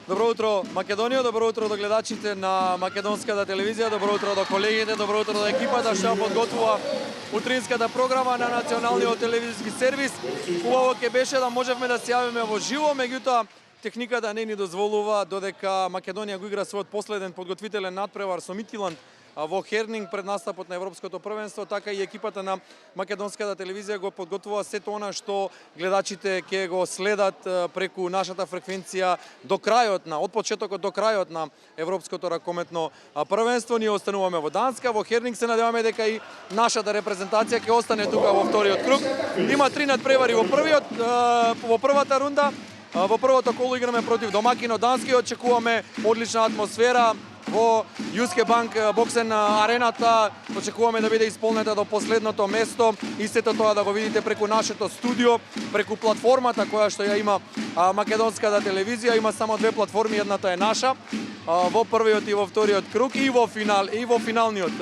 Добро утро, Македонија, добро утро до гледачите на македонската телевизија, добро утро до колегите, добро утро до екипата што подготвува утринската програма на националниот телевизиски сервис. Убаво ќе беше да можевме да се јавиме во живо, меѓутоа техниката не ни дозволува, додека Македонија го игра својот последен подготвителен надпревар со Митиланд во Хернинг пред настапот на Европското првенство, така и екипата на македонската телевизија го подготвува сето она што гледачите ќе го следат преку нашата фреквенција до крајот од почетокот до крајот на Европското ракометно првенство. Ние остануваме во Данска, во Хернинг се надеваме дека и нашата репрезентација ќе остане тука во вториот круг. Има 3 надпревари во првата рунда. Во првото коло играме против домакинот Дански, очекуваме одлична атмосфера во Јуске банк боксен арената, очекуваме да биде исполнета до последното место и сето тоа да го видите преку нашето студио, преку платформата која што ја има македонската телевизија. Има само 2 платформи, едната е наша, во првиот и во вториот круг и во финалниот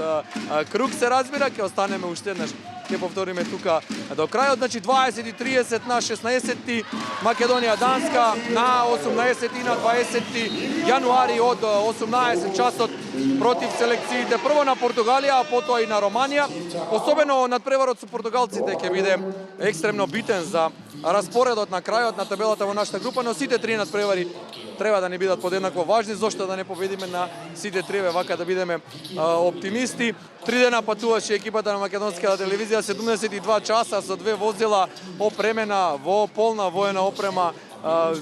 круг се разбира, ќе останеме уште еднаш. Ќе повториме тука до крајот, значи 20:30 на 16 Македонија Данска, на 18 и на 20 јануари од 18 часот против селекциите прво на Португалија, а потоа и на Романија. Особено надпреварот со португалците ќе биде екстремно битен за распоредот на крајот на табелата во нашата група, но сите 3 надпревари треба да не бидат подеднакво важни, зошто да не победиме на сите 3, вака да бидеме оптимисти. 3 дена патуваше екипата на македонската телевизија, 72 часа со 2 возила опремена во полна воена опрема,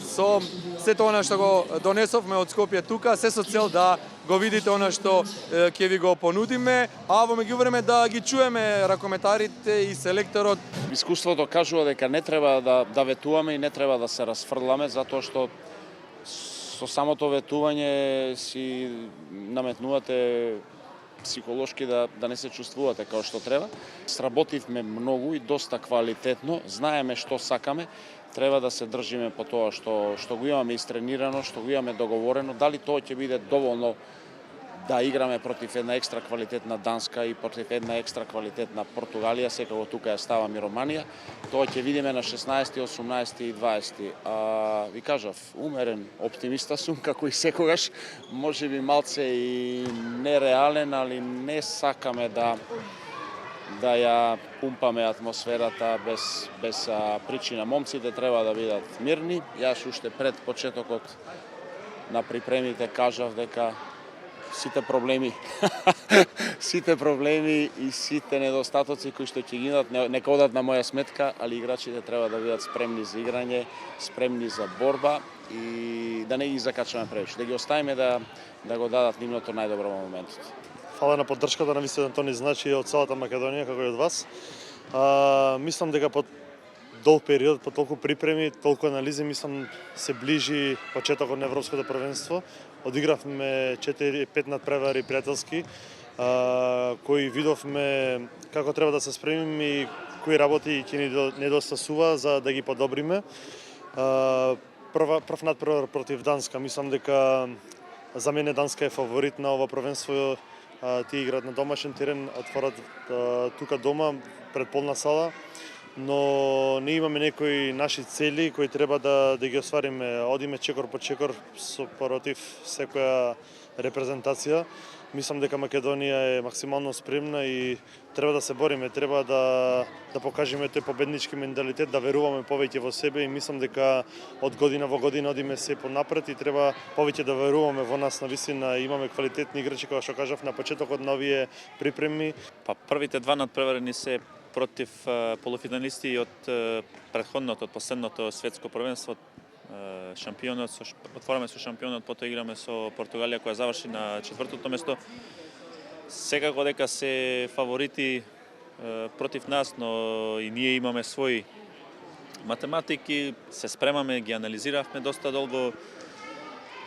со сето она што го донесовме од Скопје тука, се со цел да го видите она што ќе ви го понудиме, а во меѓувреме да ги чуеме ракометарите и селекторот. Искуството кажува дека не треба да ветуваме и не треба да се расфрламе, затоа што со самото ветување си наметнувате психолошки да не се чувствувате како што треба. Сработивме многу и доста квалитетно, знаеме што сакаме, треба да се држиме по тоа што го имаме истренирано, што го имаме договорено. Дали тоа ќе биде доволно да играме против една екстра квалитетна Данска и против една екстра квалитетна Португалија, секако тука ја ставам и Романија. Тоа ќе видиме на 16, 18 и 20. Ви кажав, умерен оптимиста сум, како и секогаш, можеби малце и нереален, али не сакаме да ја пумпаме атмосферата без причина. Момците треба да бидат мирни. Јас уште пред почетокот на припремите кажав дека сите проблеми и сите недостатоци кои што ќе ги имат нека одат на моја сметка, али играчите треба да бидат спремни за играње, спремни за борба и да не ги закачаме превише, да ги оставиме да го дадат нивното најдобро во моментот. Фала на поддршката на Висен Антони, значи од целата Македонија, како и од вас. Мислам дека по долг период, по толку припреми, толку анализи, мислам се ближи почетокот на Европското првенство. Одигравме 4-5 надпревари пријателски, кои видовме како треба да се спремиме и кои работи ќе ни недостасува за да ги подобриме. Прв надпревар против Данска, мислам дека за мене Данска е фаворит на ова првенство. Тие играат на домашен терен, отворат тука дома пред полна сала, но не имаме некои наши цели кои треба да ги оствариме. Одиме чекор по чекор против секоја репрезентација. Мислам дека Македонија е максимално спремна и треба да се бориме, треба да покажеме тој победнички менталитет, да веруваме повеќе во себе и мислам дека од година во година одиме се понапред и треба повеќе да веруваме во нас. Навистина имаме квалитетни играчи, како што кажав на почетокот на овие припреми. Првите 2 надпревари ни се против полуфиналисти од претходното, од последното светско првенство. Шампионот, отвораме со шампионот, потоа играме со Португалија која заврши на 4-то место. Секако дека се фаворити против нас, но и ние имаме своји математики, се спремаме, ги анализиравме доста долго.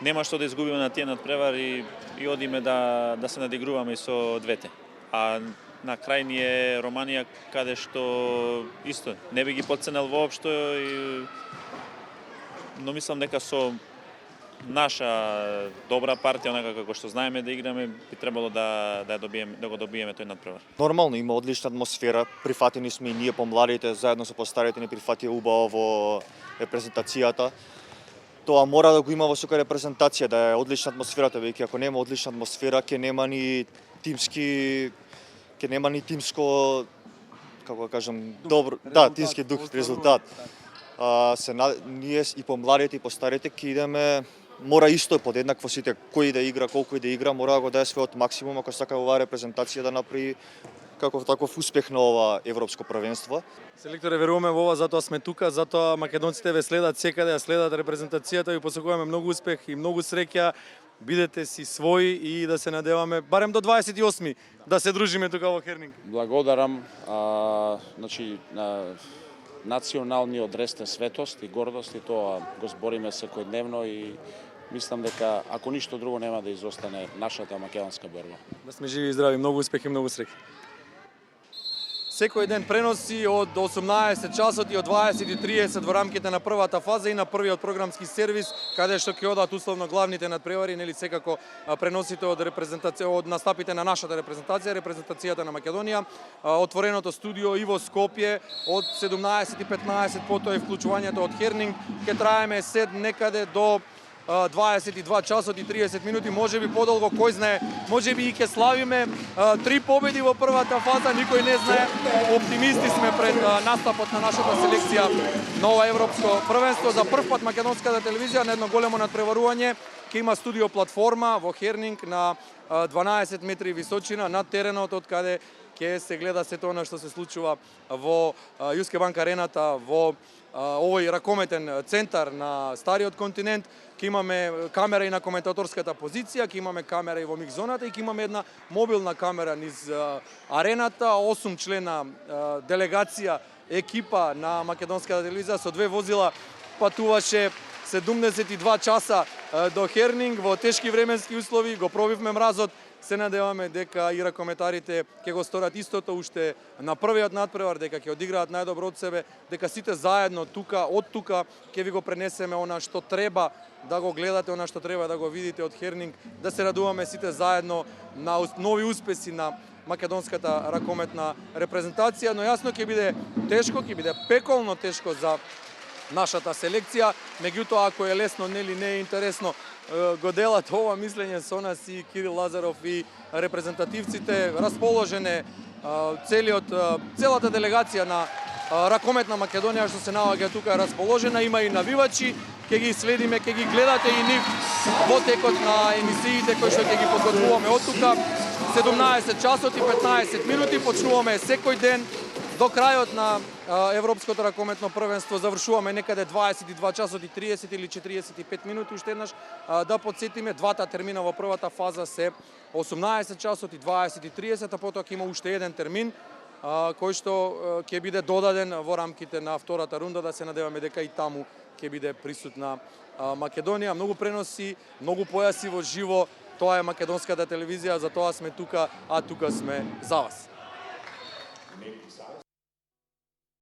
Нема што да изгубиме на тие надпревари и одиме да се надигруваме и со двете. А на крај ни е Романија, каде што исто не би ги подценел воопшто, но мислам дека со наша добра партија, онака како што знаеме да играме, би требало да го добиеме тој надпревар. Нормално, има одлична атмосфера, прифатени сме и ние помладите, заедно со постарите ни прифатија убаво во репрезентацијата. Тоа мора да го има во секоја репрезентација, да е одлична атмосферата, веќе ако нема одлична атмосфера, ќе нема ни тимско, како да кажам, добро, да, тимски дух, резултат. Ние и по младите и по старите ќе идеме, мора исто подеднакво сите, кој да игра, колку и да игра, мора да го даде својот максимум ако сака оваа репрезентација да направи каков таков успех на ова европско првенство. Селекторе, веруваме во ова, затоа сме тука, затоа македонците ве следат секаде, ја следат репрезентацијата, ви посакуваме многу успех и многу среќа. Бидете си своји и да се надеваме барем до 28 да се дружиме тука во Хернинг. Благодарам, значи, националниот дрест е светост и гордост и тоа го збориме секојдневно и мислам дека ако ништо друго нема да изостане нашата македонска борба. Да сме живи и здрави, многу успех и многу среќа. Секој ден преноси од 18 часот и од 20:30 во рамките на првата фаза и на првиот програмски сервис, каде што ќе одат условно главните надпревари, нели секако преносите од репрезентација, од настапите на нашата репрезентација, репрезентацијата на Македонија, отвореното студио и во Скопје од 17:15, потоа е вклучувањето од Хернинг, ќе траеме сед некаде до 22 часот и 30 минути, можеби подолго, кој знае, можеби и ќе славиме 3 победи во првата фаза, никој не знае. Оптимисти сме пред настапот на нашата селекција на ова европско првенство. За прв пат македонската телевизија на едно големо надпреварување ќе има студио платформа во Хернинг на 12 метри височина над теренот од каде ќе се гледа сето она што се случува во Јуske банк арената, во овој ракометен центар на стариот континент. Ќе имаме камера и на коментаторската позиција, ќе имаме камера и во микс зоната и ќе имаме една мобилна камера низ арената, 8 члена делегација, екипа на македонската телевизија со 2 возила патуваше 72 часа до Хернинг во тешки временски услови, го пробивме мразот. Се надеваме дека и ракометарите ќе го сторат истото уште на првиот надпревар, дека ќе одиграат најдобро од себе, дека сите заедно тука, од тука ќе ви го пренесеме она што треба да го гледате, она што треба да го видите од Хернинг, да се радуваме сите заедно на нови успеси на македонската ракометна репрезентација, но јасно ќе биде тешко, ќе биде пеколно тешко за нашата селекција, меѓутоа ако е лесно, нели не е интересно, го делат ова мислење со нас и Кирил Лазаров и репрезентативците, расположене целата делегација на ракометна Македонија што се наоѓа тука е расположена, има и навивачи, ќе ги следиме, ќе ги гледате и нив во текот на емисиите кои што ќе ги подготвуваме од тука. 17 часот и 15 минути, почнуваме секој ден до крајот на Европското ракометно првенство, завршуваме некаде 22 часот и 30 или 45 минути, уште еднаш да подсетиме, двата термина во првата фаза се 18 часот и 20:30, а потоа ќе има уште еден термин кој што ќе биде додаден во рамките на втората рунда, да се надеваме дека и таму ќе биде присутна Македонија. Многу преноси, многу појаси во живо, тоа е македонската телевизија, за тоа сме тука, а тука сме за вас.